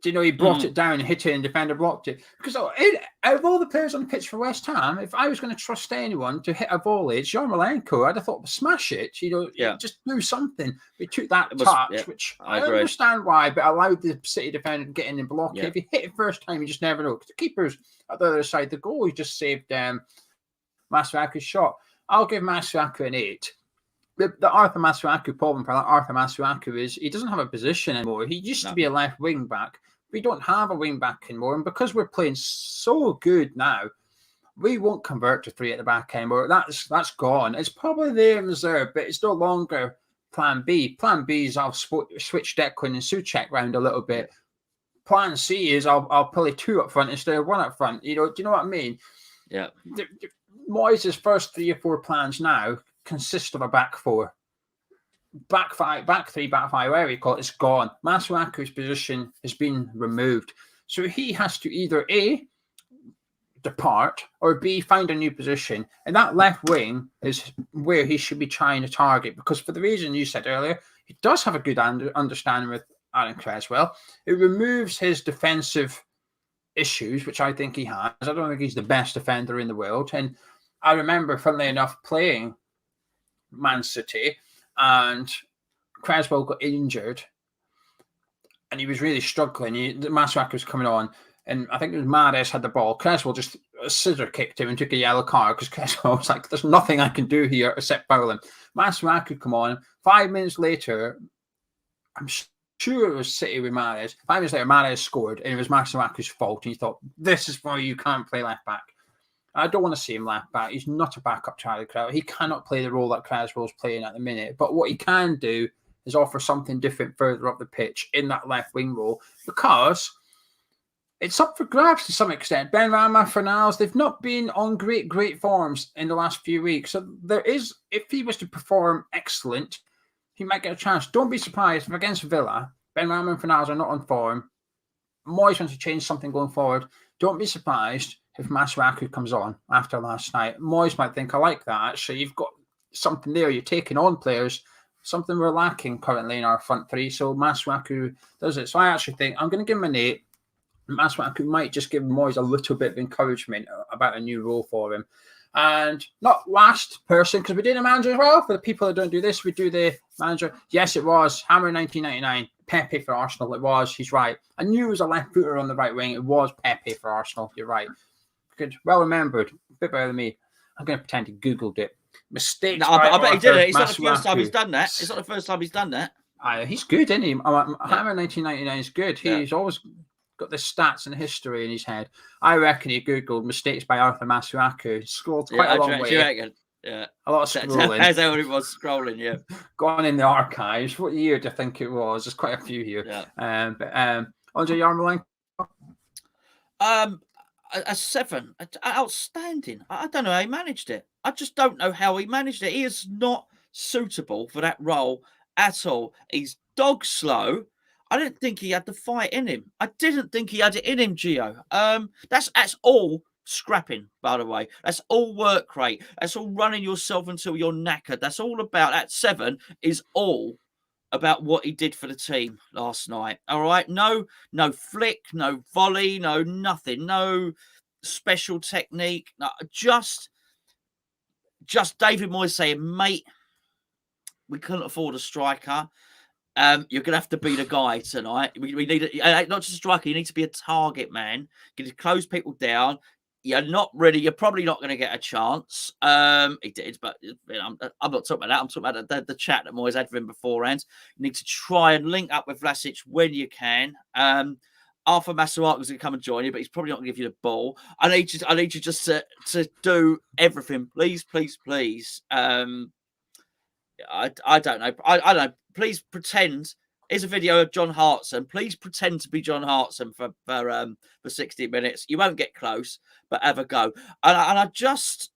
Do you know he brought it down, hit it, and the defender blocked it? Because out of all the players on the pitch for West Ham, if I was going to trust anyone to hit a volley, it's Yarmolenko. I'd have thought, smash it. Just do something. We took that touch, which I understand why, but allowed the City defender to get in and block it. If you hit it first time, you just never know. Because the keeper's at the other side of the goal. He just saved Masuaku's shot. I'll give Masuaku an 8. The Arthur Masuaku problem for Arthur Masuaku is he doesn't have a position anymore. He used to be a left wing back. We don't have a wing back anymore. And because we're playing so good now, we won't convert to 3 at the back anymore. That's gone. It's probably there in reserve, but it's no longer plan B. Plan B is I'll switch Declan and Souček round a little bit. Plan C is I'll play 2 up front instead of 1 up front. Do you know what I mean? Yeah. Moyes' first 3 or 4 plans now consist of a back 4. Back 5, back 3, back 5, whatever you call it, it's gone. Masuaku's position has been removed. So he has to either A, depart, or B, find a new position. And that left wing is where he should be trying to target, because for the reason you said earlier, he does have a good understanding with Aaron Cresswell. It removes his defensive issues, which I think he has. I don't think he's the best defender in the world. And I remember, funnily enough, playing Man City, and Cresswell got injured, and he was really struggling. Masuaku was coming on, and I think it was Mahrez had the ball. Cresswell just scissor kicked him and took a yellow card because Cresswell was like, "There's nothing I can do here except foul him." Masuaku come on. 5 minutes later, I'm sure it was City with Mahrez. 5 minutes later, Mahrez scored, and it was Masuaku's fault. And he thought, "This is why you can't play left back." I don't want to see him left back. He's not a backup Charlie Cresswell. He cannot play the role that Cresswell's playing at the minute. But what he can do is offer something different further up the pitch in that left wing role, because it's up for grabs to some extent. Ben Rama, Fornals, they've not been on great forms in the last few weeks. So there is, if he was to perform excellent, he might get a chance. Don't be surprised if against Villa, Ben Rama and Fornals are not on form. Moyes wants to change something going forward. Don't be surprised if Masuaku comes on after last night. Moyes might think, I like that. Actually, you've got something there. You're taking on players, something we're lacking currently in our front 3. So Masuaku does it. So I actually think I'm going to give him an 8. Masuaku might just give Moyes a little bit of encouragement about a new role for him. And not last person, because we did a manager as well. For the people that don't do this, we do the manager. Yes, it was Hammer 1999. Pepe for Arsenal. It was. He's right. I knew it was a left footer on the right wing. It was Pepe for Arsenal. You're right. Good. Well remembered. A bit better than me. I'm going to pretend he Googled it. Mistakes. No, I bet he did it. It's not the first time he's done that. It's not the first time he's done that. He's good, isn't he? Hammer 1999 is good. He's always got the stats and history in his head. I reckon he googled mistakes by Arthur Masuaku, scrolled quite a long way. Yeah, a lot of scrolling. That's how it was scrolling. Yeah, gone in the archives. What year do you think it was? There's quite a few here. Yeah. But Andre Yarmolenko. A 7, outstanding. I don't know how he managed it. I just don't know how he managed it. He is not suitable for that role at all. He's dog slow. I didn't think he had the fight in him. I didn't think he had it in him, Geo. That's all scrapping, by the way. That's all work rate. That's all running yourself until you're knackered. That's all about that 7 is all about what he did for the team last night. All right. No flick, no volley, no nothing, no special technique. No, just David Moyes saying, mate, we couldn't afford a striker. You're gonna have to be the guy tonight. We need not just a striker. You need to be a target man. You need to close people down. You're probably not going to get a chance. He did, but I'm not talking about that. I'm talking about the chat that Moyes had for him beforehand. You need to try and link up with Vlasic when you can. Arthur Masuaku is going to come and join you, but he's probably not going to give you the ball. I need you just to do everything, please. I don't know. I don't know. Please pretend. Here's a video of John Hartson. Please pretend to be John Hartson for 60 minutes. You won't get close, but have a go. And I just,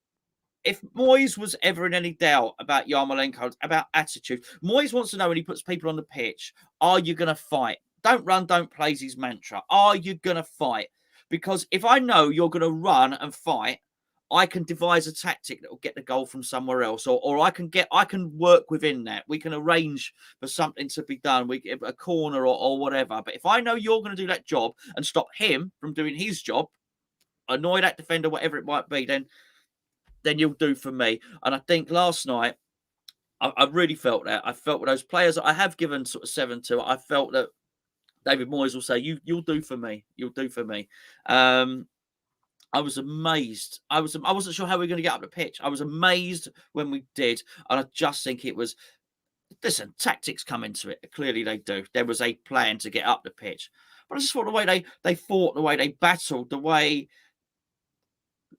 if Moyes was ever in any doubt about Yarmolenko, about attitude, Moyes wants to know when he puts people on the pitch, are you going to fight? Don't run, don't play is his mantra. Are you going to fight? Because if I know you're going to run and fight, I can devise a tactic that will get the goal from somewhere else, or I can work within that. We can arrange for something to be done. We get a corner or whatever. But if I know you're going to do that job and stop him from doing his job, annoy that defender, whatever it might be, then you'll do for me. And I think last night, I really felt that. I felt with those players that I have given sort of 7 to. I felt that David Moyes will say, "You'll do for me. You'll do for me." I was amazed. I wasn't sure how we were going to get up the pitch. I was amazed when we did. And I just think it was, listen, tactics come into it. Clearly they do. There was a plan to get up the pitch. But I just thought the way they fought, the way they battled, the way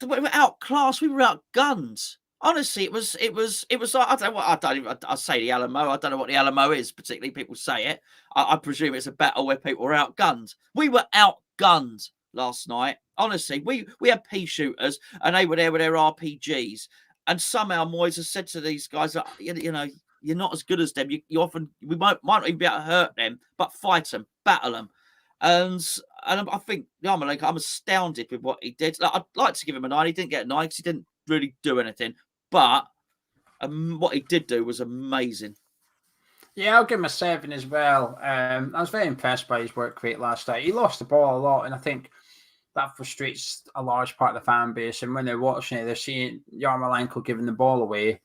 we were outclassed, we were outgunned. Honestly, it was like, I don't know what, I say the Alamo. I don't know what the Alamo is, particularly people say it. I presume it's a battle where people were outgunned. We were outgunned last night. Honestly, we had pea shooters and they were there with their RPGs. And somehow Moyes has said to these guys that, you know, you're not as good as them. We might not even be able to hurt them, but fight them, battle them. And I think Yarmolenko, I'm astounded with what he did. I'd like to give him a 9. He didn't get a 9 because he didn't really do anything. But what he did do was amazing. Yeah, I'll give him a 7 as well. I was very impressed by his work rate last night. He lost the ball a lot, and I think that frustrates a large part of the fan base. And when they're watching it, they're seeing Yarmolenko giving the ball away.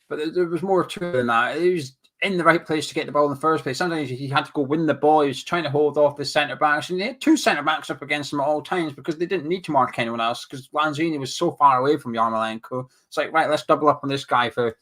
But there was more to it than that. He was in the right place to get the ball in the first place. Sometimes he had to go win the ball. He was trying to hold off the centre-backs. And they had 2 centre-backs up against him at all times because they didn't need to mark anyone else because Lanzini was so far away from Yarmolenko. It's like, right, let's double up on this guy for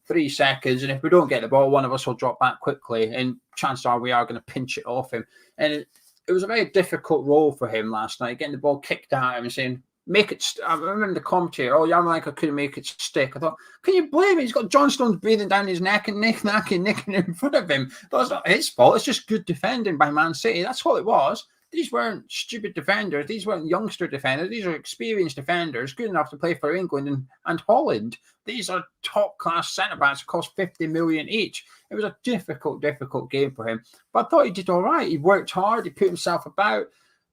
3 seconds. And if we don't get the ball, one of us will drop back quickly. And chances are we are going to pinch it off him. And it was a very difficult role for him last night, getting the ball kicked at him and saying, make it. I remember the commentator, Yarmolenko couldn't make it stick. I thought, can you blame him? He's got John Stones breathing down his neck and nicking in front of him. That's not his fault. It's just good defending by Man City. That's what it was. These weren't stupid defenders. These weren't youngster defenders. These are experienced defenders, good enough to play for England and Holland. These are top-class centre-backs, cost 50 million each. It was a difficult game for him. But I thought he did all right. He worked hard. He put himself about.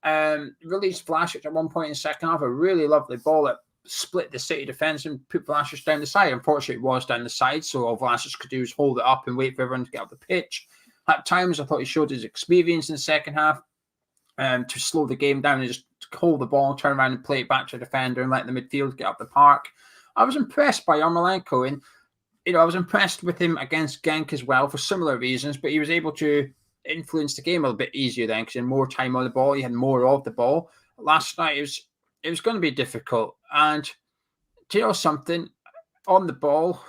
Released Vlasic at one point in the second half. A really lovely ball that split the City defence and put Vlasic down the side. Unfortunately, it was down the side, so all Vlasic could do was hold it up and wait for everyone to get up the pitch. At times, I thought he showed his experience in the second half to slow the game down and just hold the ball, turn around and play it back to the defender and let the midfield get up the park. I was impressed by Yarmolenko, and I was impressed with him against Genk as well for similar reasons, but he was able to influence the game a little bit easier then because he had more time on the ball. He had more of the ball. Last night, it was going to be difficult. And do you know something? On the ball,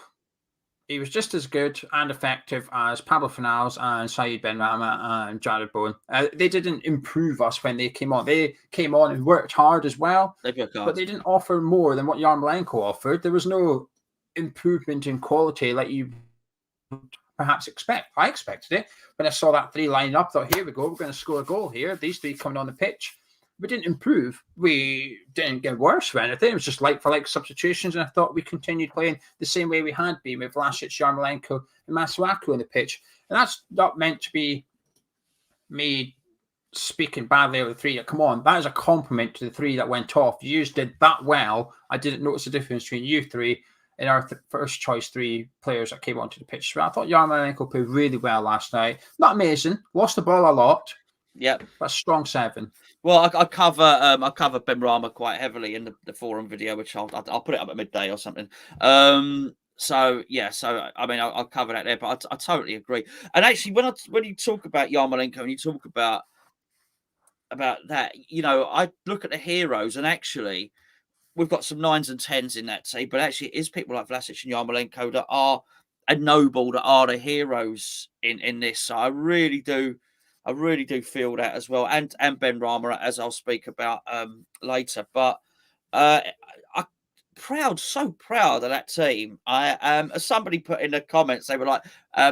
he was just as good and effective as Pablo Fornals and Saeed Benrahma and Jared Bowen. They didn't improve us when they came on. They came on and worked hard as well, but they didn't offer more than what Yarmolenko offered. There was no improvement in quality like you would perhaps expect. I expected it when I saw that three line up. Thought, here we go, we're going to score a goal here. These three coming on the pitch. We didn't improve. We didn't get worse or anything. It was just like for like substitutions, and I thought we continued playing the same way we had been with Vlasic, Yarmolenko, and Masuaku on the pitch. And that's not meant to be me speaking badly of the three that come on. That is a compliment to the three that went off. You did that well. I didn't notice the difference between you three and our first choice three players that came onto the pitch. So I thought Yarmolenko played really well last night. Not amazing. Lost the ball a lot. Yeah, but strong 7. Well, I cover Benrahma quite heavily in the forum video, which I'll put it up at midday or something. So I mean I'll cover that there, but I totally agree. And actually, when you talk about Yarmolenko and you talk about that, you know, I look at the heroes, and actually we've got some 9s and 10s in that team, but actually it is people like Vlasic and Yarmolenko that are ennobled, that are the heroes in this. So I really do feel that as well, and Benrahma, as I'll speak about later. But I'm so proud of that team. As somebody put in the comments, they were like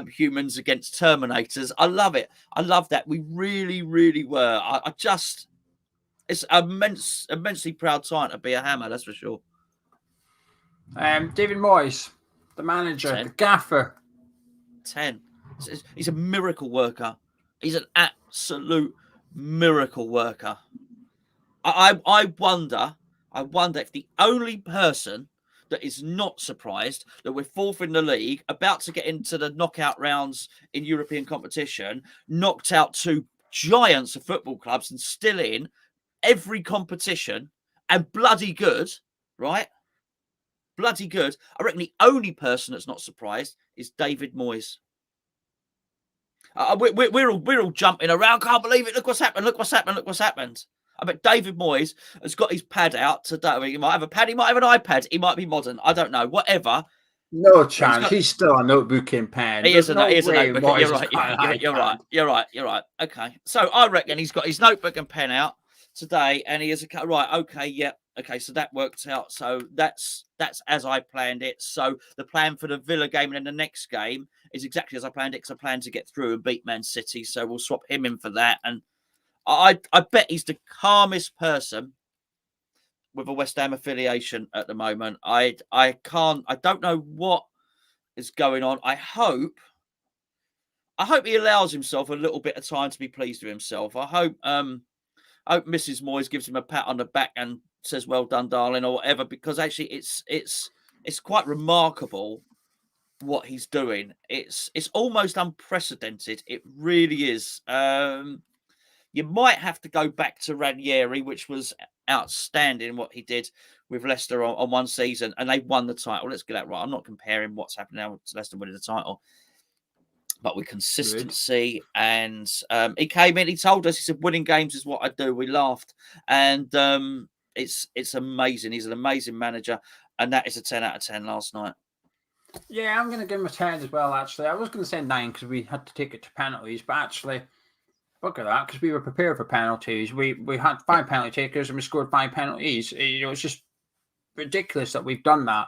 humans against Terminators. I love it. I love that. We really, really were. It's immensely proud time to be a Hammer. That's for sure. David Moyes, the manager, 10. the gaffer. 10. He's a miracle worker. He's an absolute miracle worker. I wonder if the only person that is not surprised that we're 4th in the league, about to get into the knockout rounds in European competition, knocked out 2 giants of football clubs and still in every competition and bloody good, right? Bloody good. I reckon the only person that's not surprised is David Moyes. We're all jumping around. Can't believe it. Look what's happened. Look what's happened. Look what's happened. I bet David Moyes has got his pad out today. He might have a pad. He might have an iPad. He might be modern. I don't know. Whatever. No chance. He's still a notebook in pen. He is a notebook. You're right. Okay. So I reckon he's got his notebook and pen out today, and he is right. Okay. Yeah. Okay. So that worked out. So that's as I planned it. So the plan for the Villa game and then the next game is exactly as I planned it, because I plan to get through and beat Man City. So we'll swap him in for that. And I bet he's the calmest person with a West Ham affiliation at the moment. I don't know what is going on. I hope he allows himself a little bit of time to be pleased with himself. I hope Mrs. Moyes gives him a pat on the back and says, "Well done, darling," or whatever, because actually it's quite remarkable what he's doing. It's almost unprecedented. It really is. You might have to go back to Ranieri, which was outstanding what he did with Leicester on one season, and they won the title. Let's get that right. I'm not comparing what's happened now to Leicester winning the title, but with consistency. And he came in, he told us, he said, winning games is what I do. We laughed, and it's amazing. He's an amazing manager, and that is a 10 out of 10 last night. Yeah, I'm going to give him a 10 as well, actually. I was going to say 9 because we had to take it to penalties, but actually, look at that, because we were prepared for penalties. We had 5 penalty takers and we scored 5 penalties. It's just ridiculous that we've done that.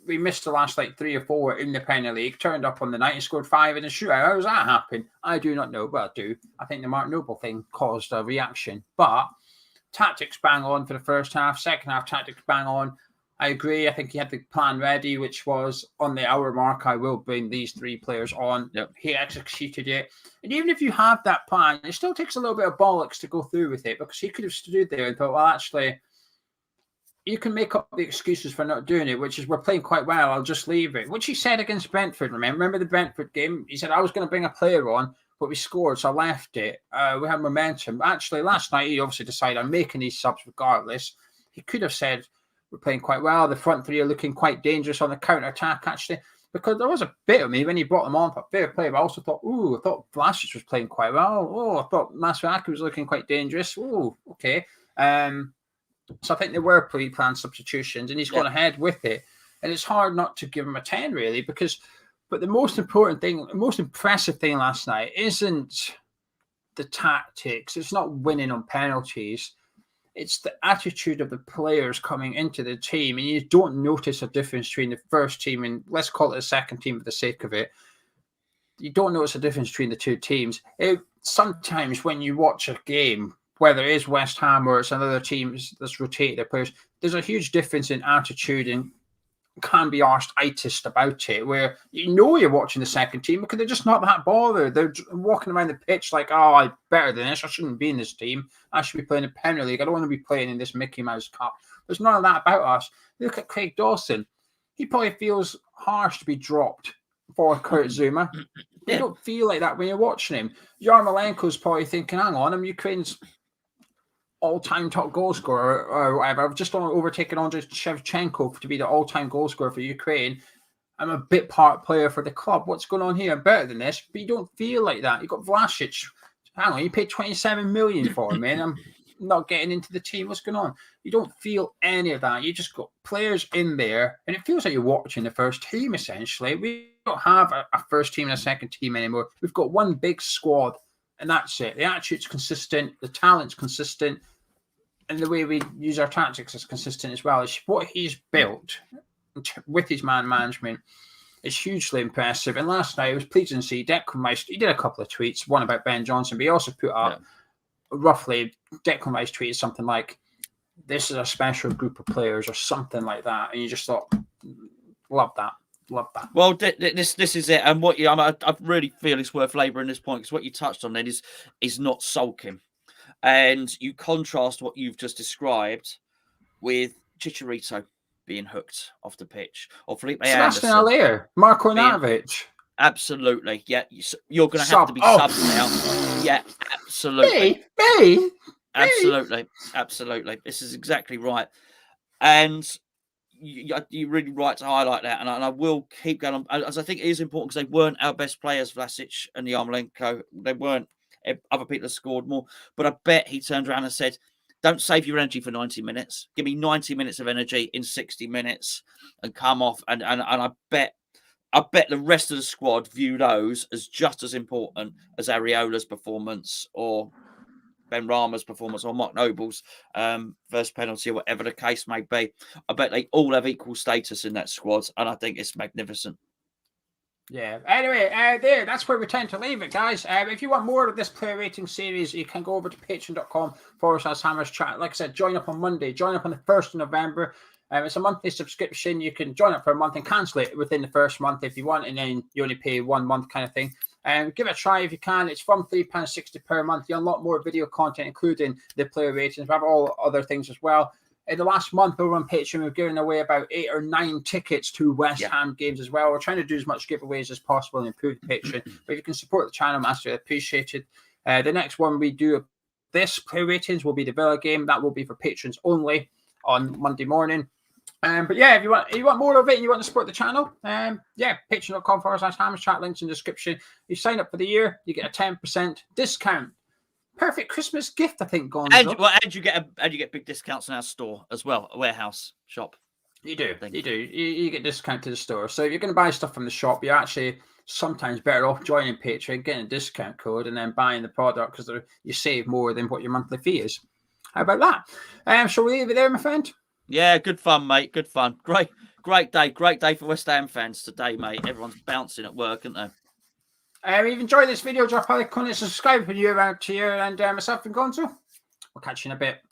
We missed the last 3 or 4 in the Premier League, turned up on the night and scored 5 in a shootout. How does that happen? I do not know, but I do. I think the Mark Noble thing caused a reaction. But tactics bang on for the first half. Second half, tactics bang on. I agree. I think he had the plan ready, which was on the hour mark, I will bring these 3 players on. Yep. He executed it. And even if you have that plan, it still takes a little bit of bollocks to go through with it, because he could have stood there and thought, well, actually, you can make up the excuses for not doing it, which is we're playing quite well, I'll just leave it. Which he said against Brentford, remember the Brentford game? He said, I was going to bring a player on, but we scored, so I left it. We had momentum. Actually, last night, he obviously decided I'm making these subs regardless. He could have said, we're playing quite well. The front 3 are looking quite dangerous on the counter-attack, actually, because there was a bit of me when he brought them on for fair play, but I also thought, I thought Vlasic was playing quite well. I thought Masuaku was looking quite dangerous. Okay. So I think there were pre-planned substitutions, and he's gone ahead with it. and it's hard not to give him a 10, really, because. But the most important thing, the most impressive thing last night isn't the tactics. It's not winning on penalties. It's the attitude of the players coming into the team, and you don't notice a difference between the first team and let's call it the second team for the sake of it. You don't notice a difference between the two teams. Sometimes when you watch a game, whether it is West Ham or it's another team that's rotated their players, there's a huge difference in attitude and can be arse-itis about it, where you're watching the second team because they're just not that bothered. They're walking around the pitch like, oh, I'm better than this. I shouldn't be in this team. I should be playing in Premier League. I don't want to be playing in this Mickey Mouse Cup. There's none of that about us. Look at Craig Dawson. He probably feels harsh to be dropped for Kurt Zuma. You don't feel like that when you're watching him. Yarmolenko's probably thinking, hang on, I'm Ukraine's all-time top goal scorer or whatever. I've just overtaken Andrei Shevchenko to be the all-time goal scorer for Ukraine. I'm a bit part player for the club. What's going on here? I'm better than this. But you don't feel like that. You've got Vlasic. Hang on, you paid 27 million for him, and I'm not getting into the team. What's going on? You don't feel any of that. You just got players in there, and it feels like you're watching the first team, essentially. We don't have a first team and a second team anymore. We've got one big squad, and that's it. The attitude's consistent. The talent's consistent. And the way we use our tactics is consistent as well. It's what he's built with his man management is hugely impressive. And last night, it was pleasing to see Declan Rice. He did a couple of tweets, one about Ben Johnson, but he also put up roughly, Declan Rice tweeted something like, this is a special group of players or something like that. And you just thought, love that. Love that. Well, this is it. And what I really feel it's worth labouring this point because what you touched on then is not sulking. And you contrast what you've just described with Chicharito being hooked off the pitch, or Felipe Sebastian Anderson, Allaire, Marko Arnautovic. Absolutely, yeah. You're going to have to be subbed now. Yeah, absolutely. Me? Absolutely. This is exactly right. And you're really right to highlight that. And I will keep going on, as I think it is important because they weren't our best players, Vlasic and Yarmolenko. They weren't. Other people have scored more, but I bet he turned around and said, don't save your energy for 90 minutes. Give me 90 minutes of energy in 60 minutes and come off. And I bet the rest of the squad view those as just as important as Areola's performance or Ben Rama's performance or Mark Noble's first penalty or whatever the case may be. I bet they all have equal status in that squad, and I think it's magnificent. Yeah. Anyway, that's where we tend to leave it, guys. If you want more of this player rating series, you can go over to patreon.com/Hammers Chat. Like I said, join up on Monday. Join up on the 1st of November. It's a monthly subscription. You can join up for a month and cancel it within the first month if you want, and then you only pay 1 month kind of thing. Give it a try if you can. It's from £3.60 per month. You unlock more video content, including the player ratings. We have all other things as well. In the last month over on Patreon, we've given away about 8 or 9 tickets to West Ham games as well. We're trying to do as much giveaways as possible and improve the Patreon. But if you can support the channel, master, appreciated. The next one we do this player ratings will be the Villa game. That will be for patrons only on Monday morning. But yeah, if you want more of it and you want to support the channel, patreon.com/Hammers Chat, links in the description. You sign up for the year, you get a 10% discount. Perfect Christmas gift, I think, Gonzo. And you get big discounts in our store as well, a warehouse shop. You do. You get discount to the store. So if you're going to buy stuff from the shop, you're actually sometimes better off joining Patreon, getting a discount code, and then buying the product because you save more than what your monthly fee is. How about that? Shall we leave it there, my friend? Yeah, good fun, mate. Good fun. Great day for West Ham fans today, mate. Everyone's bouncing at work, aren't they? If you've enjoyed this video, drop a like, comment, subscribe if you're new around here, and myself and Gonzo. We'll catch you in a bit.